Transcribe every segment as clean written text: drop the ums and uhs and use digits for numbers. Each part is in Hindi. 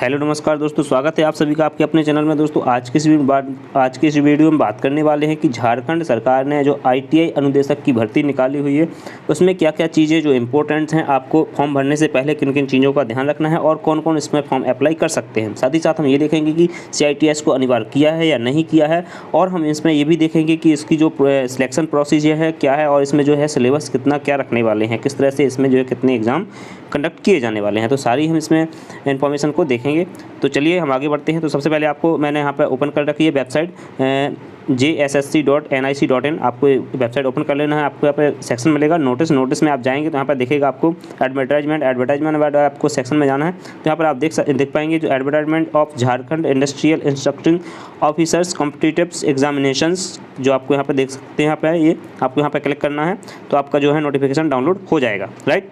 हेलो नमस्कार दोस्तों, स्वागत है आप सभी का आपके अपने चैनल में। दोस्तों आज के इस वीडियो में बात करने वाले हैं कि झारखंड सरकार ने जो आईटीआई अनुदेशक की भर्ती निकाली हुई है उसमें क्या क्या चीज़ें जो इम्पोर्टेंट्स हैं, आपको फॉर्म भरने से पहले किन किन चीज़ों का ध्यान रखना है और कौन कौन इसमें फॉर्म अप्लाई कर सकते हैं। साथ ही साथ हम ये देखेंगे कि CITS को अनिवार्य किया है या नहीं किया है, और हम इसमें ये भी देखेंगे कि इसकी जो सिलेक्शन प्रोसीजर है क्या है, और इसमें जो है सिलेबस कितना क्या रखने वाले हैं, किस तरह से इसमें जो है कितने एग्ज़ाम कंडक्ट किए जाने वाले हैं। तो सारी हम इसमें इन्फॉर्मेशन को देखेंगे। तो चलिए हम आगे बढ़ते हैं। तो सबसे पहले आपको मैंने यहाँ पर ओपन कर रखी है वेबसाइट jssc.nic.in। आपको वेबसाइट ओपन कर लेना है। आपको यहाँ पे सेक्शन मिलेगा नोटिस में आप जाएंगे तो यहाँ पर देखिएगा आपको एडवर्टाइजमेंट बाद आपको सेक्शन में जाना है। तो यहाँ पर आप देख पाएंगे जो advertisement of Jharkhand industrial instructing officers competitive examinations, जो आपको यहाँ पर देख सकते हैं। यहाँ पर ये आपको यहाँ पर क्लिक करना है तो आपका जो है नोटिफिकेशन डाउनलोड हो जाएगा, राइट।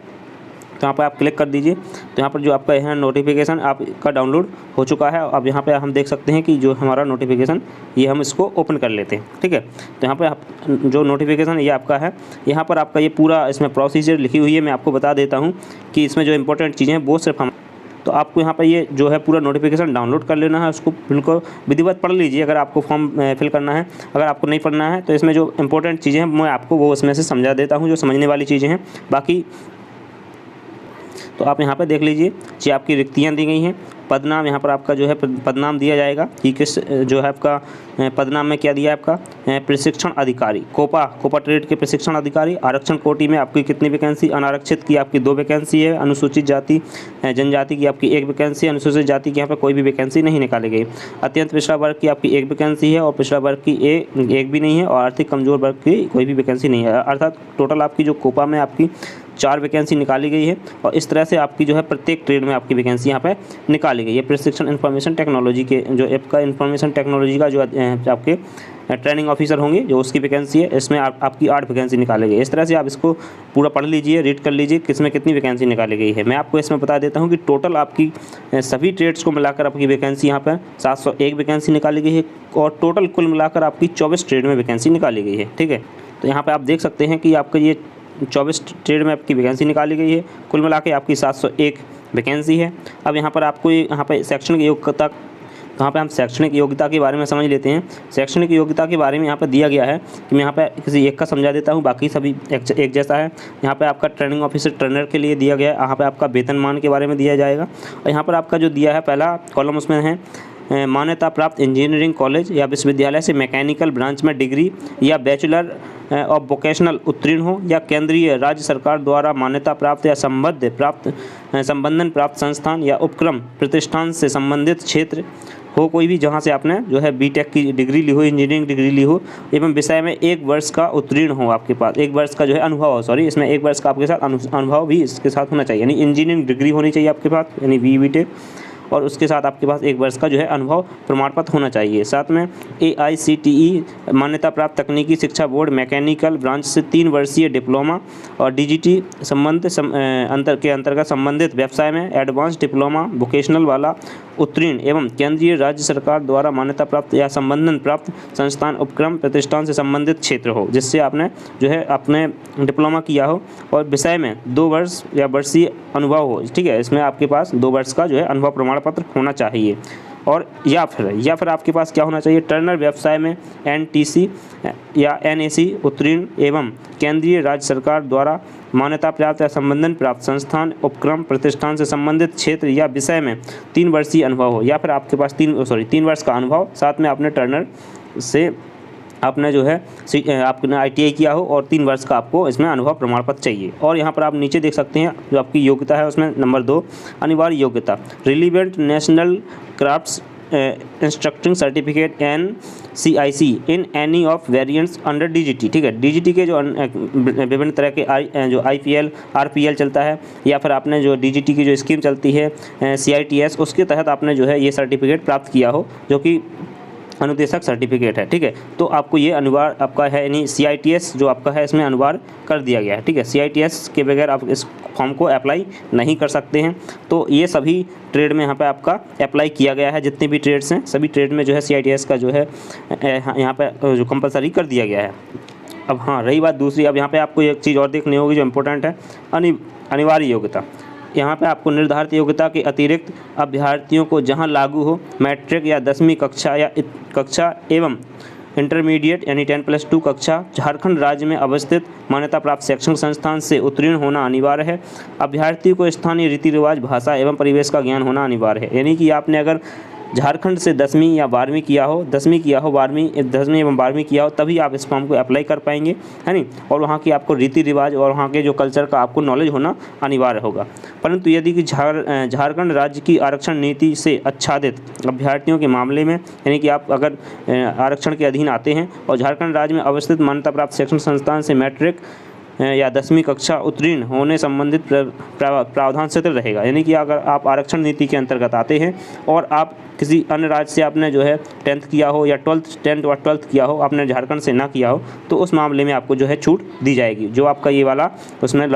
तो यहाँ पर आप क्लिक कर दीजिए। तो यहाँ पर जो आपका है नोटिफिकेशन आपका डाउनलोड हो चुका है। अब यहाँ पे हम देख सकते हैं कि जो हमारा नोटिफिकेशन ये हम इसको ओपन कर लेते हैं, ठीक है। तो यहाँ पे आप जो नोटिफिकेशन ये आपका है, यहाँ पर आपका ये पूरा इसमें प्रोसीजर लिखी हुई है। मैं आपको बता देता हूँ कि इसमें जो इंपॉर्टेंट चीज़ें हैं वो सिर्फ हम, तो आपको यहाँ पर ये जो है पूरा नोटिफिकेशन डाउनलोड कर लेना है। उसको बिल्कुल विधिवत पढ़ लीजिए अगर आपको फॉर्म फिल करना है। अगर आपको नहीं पढ़ना है तो इसमें जो इंपॉर्टेंट चीज़ें हैं मैं आपको वो उसमें से समझा देता हूँ, जो समझने वाली चीज़ें हैं। बाकी तो आप यहाँ पे देख लीजिए कि आपकी रिक्तियाँ दी गई हैं। पदनाम यहाँ पर आपका जो है पदनाम दिया जाएगा कि किस जो है आपका पदनाम में क्या दिया है आपका प्रशिक्षण अधिकारी, कोपा ट्रेड के प्रशिक्षण अधिकारी। आरक्षण कोटि में आपकी कितनी वैकेंसी, अनारक्षित की आपकी 2 वैकेंसी है, अनुसूचित जाति जनजाति की आपकी 1 वैकेंसी, अनुसूचित जाति की यहाँ पर कोई भी वैकेंसी नहीं निकाली गई। अत्यंत पिछड़ा वर्ग की आपकी 1 वैकेंसी है और पिछड़ा वर्ग की एक भी नहीं है, और आर्थिक कमजोर वर्ग की कोई भी वैकेंसी नहीं है। अर्थात टोटल आपकी जो कोपा में आपकी 4 वैकेंसी निकाली गई है, और इस तरह से आपकी जो है प्रत्येक ट्रेड में आपकी वैकेंसी यहाँ पे निकाली गई है। प्रशिक्षण इन्फॉर्मेशन टेक्नोलॉजी के जो ऐप का इन्फॉर्मेशन टेक्नोलॉजी का जो आपके ट्रेनिंग ऑफिसर होंगे जो उसकी वैकेंसी है, इसमें आपकी 8 वैकेंसी निकाली गई है। इस तरह से आप इसको पूरा पढ़ लीजिए, रीड कर लीजिए किसमें कितनी वैकेंसी निकाली गई है। मैं आपको इसमें बता देता हूँ कि टोटल आपकी सभी ट्रेड्स को मिलाकर आपकी वैकेंसी यहाँ पर 701 वैकेंसी निकाली गई है, और टोटल कुल मिलाकर आपकी 24 ट्रेड में वैकेंसी निकाली गई है, ठीक है। तो यहाँ पर आप देख सकते हैं कि आपका ये 24 ट्रेड में आपकी वैकेंसी निकाली गई है, कुल मिला के आपकी 701 वैकेंसी है। अब यहाँ पर आपको यहाँ पर शैक्षणिक योग्यता, यहाँ पे हम शैक्षणिक योग्यता के बारे में समझ लेते हैं। शैक्षणिक योग्यता के बारे में यहाँ पर दिया गया है कि मैं यहाँ पे किसी एक का समझा देता हूँ, बाकी सभी एक जैसा है। यहाँ पे आपका ट्रेनिंग ऑफिसर ट्रेनर के लिए दिया गया है। यहाँ पे आपका वेतनमान के बारे में दिया जाएगा, और यहाँ पर आपका जो दिया है पहला कॉलम उसमें है मान्यता प्राप्त इंजीनियरिंग कॉलेज या विश्वविद्यालय से मैकेनिकल ब्रांच में डिग्री या बैचलर ऑफ वोकेशनल उत्तीर्ण हो, या केंद्रीय राज्य सरकार द्वारा मान्यता प्राप्त या संबंधन प्राप्त संस्थान या उपक्रम प्रतिष्ठान से संबंधित क्षेत्र हो कोई भी, जहां से आपने जो है बीटेक की डिग्री ली हो, इंजीनियरिंग डिग्री ली हो, एवं विषय में 1 वर्ष का उत्तीर्ण हो, आपके पास 1 वर्ष का जो है अनुभव हो, सॉरी इसमें 1 वर्ष का आपके साथ अनुभव भी इसके साथ होना चाहिए। यानी इंजीनियरिंग डिग्री होनी चाहिए आपके पास, यानी BTech, और उसके साथ आपके पास 1 वर्ष का जो है अनुभव प्रमाण पत्र होना चाहिए। साथ में AICTE मान्यता प्राप्त तकनीकी शिक्षा बोर्ड मैकेनिकल ब्रांच से 3 वर्षीय डिप्लोमा और DGT के अंतर्गत संबंधित व्यवसाय में एडवांस डिप्लोमा वोकेशनल वाला उत्तीर्ण एवं केंद्रीय राज्य सरकार द्वारा मान्यता प्राप्त या संबंधन प्राप्त संस्थान उपक्रम प्रतिष्ठान से संबंधित क्षेत्र हो, जिससे आपने जो है अपने डिप्लोमा किया हो, और विषय में 2 वर्ष या वर्षीय अनुभव हो, ठीक है। इसमें आपके पास 2 वर्ष का जो है अनुभव प्रमाण पत्र होना चाहिए। और या फिर आपके पास क्या होना चाहिए, ट्रेनर व्यवसाय में NTC या NAC उत्तीर्ण एवं केंद्रीय राज्य सरकार द्वारा मान्यता प्राप्त या संबंधन प्राप्त संस्थान उपक्रम प्रतिष्ठान से संबंधित क्षेत्र या विषय में 3 वर्षीय अनुभव हो, या फिर आपके पास 3 वर्ष का अनुभव, साथ में आपने ट्रेनर से आपने जो है आपने ITI किया हो, और 3 वर्ष का आपको इसमें अनुभव प्रमाण पत्र चाहिए। और यहाँ पर आप नीचे देख सकते हैं जो आपकी योग्यता है उसमें नंबर 2 अनिवार्य योग्यता relevant national crafts instructing certificate NCIC in any of variants under DGT, ठीक है। DGT के जो विभिन्न तरह के जो IPL RPL चलता है, या फिर आपने जो DGT की जो स्कीम चलती है CITS, उसके तहत आपने जो है ये सर्टिफिकेट प्राप्त किया हो, जो कि अनुदेशक सर्टिफिकेट है, ठीक है। तो आपको ये अनिवार्य आपका है, यानी CITS जो आपका है इसमें अनिवार्य कर दिया गया है, ठीक है। CITS के बगैर आप इस फॉर्म को अप्लाई नहीं कर सकते हैं। तो ये सभी ट्रेड में यहाँ पे आपका अप्लाई किया गया है, जितने भी ट्रेड्स हैं सभी ट्रेड में जो है CITS का जो है यहाँ पे जो कंपलसरी कर दिया गया है। अब हाँ, रही बात दूसरी, अब यहाँ पे आपको एक चीज़ और देखनी होगी जो इम्पोर्टेंट है, अनिवार्य योग्यता। यहाँ पे आपको निर्धारित योग्यता के अतिरिक्त अभ्यर्थियों को जहाँ लागू हो मैट्रिक या 10वीं कक्षा एवं इंटरमीडिएट यानी 10+2 कक्षा झारखंड राज्य में अवस्थित मान्यता प्राप्त शैक्षणिक संस्थान से उत्तीर्ण होना अनिवार्य है। अभ्यर्थी को स्थानीय रीति रिवाज, भाषा एवं परिवेश का ज्ञान होना अनिवार्य है। यानी कि आपने अगर झारखंड से 10वीं या 12वीं किया हो, 10वीं एवं 12वीं किया हो, तभी आप इस फॉर्म को अप्लाई कर पाएंगे, है नहीं। और वहाँ की आपको रीति रिवाज और वहाँ के जो कल्चर का आपको नॉलेज होना अनिवार्य होगा। परंतु यदि कि झारखंड राज्य की आरक्षण नीति से आच्छादित अभ्यर्थियों के मामले में, यानी कि आप अगर आरक्षण के अधीन आते हैं और झारखंड राज्य में अवस्थित मान्यता प्राप्त शैक्षणिक संस्थान से मैट्रिक या 10वीं कक्षा उत्तीर्ण होने संबंधित प्रावधान शिथिल रहेगा। यानी कि अगर आप आरक्षण नीति के अंतर्गत आते हैं और आप किसी अन्य राज्य से आपने जो है 10th किया हो या 10th और 12th किया हो, आपने झारखंड से ना किया हो, तो उस मामले में आपको जो है छूट दी जाएगी। जो आपका ये वाला उसमें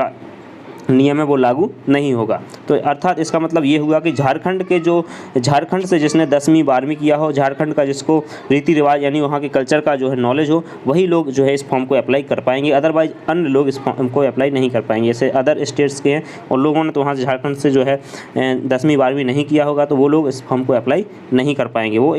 नियम है वो लागू नहीं होगा। तो अर्थात इसका मतलब ये हुआ कि झारखंड से जिसने 10वीं 12वीं किया हो, झारखंड का जिसको रीति रिवाज यानी वहाँ के कल्चर का जो है नॉलेज हो, वही लोग जो है इस फॉर्म को अप्लाई कर पाएंगे। अदरवाइज अन्य लोग इस फॉर्म को अप्लाई नहीं कर पाएंगे। जैसे अदर स्टेट्स के हैं और लोगों ने तो वहाँ से झारखंड से जो है 10वीं 12वीं नहीं किया होगा, तो वो लोग इस फॉर्म को अप्लाई नहीं कर पाएंगे। वो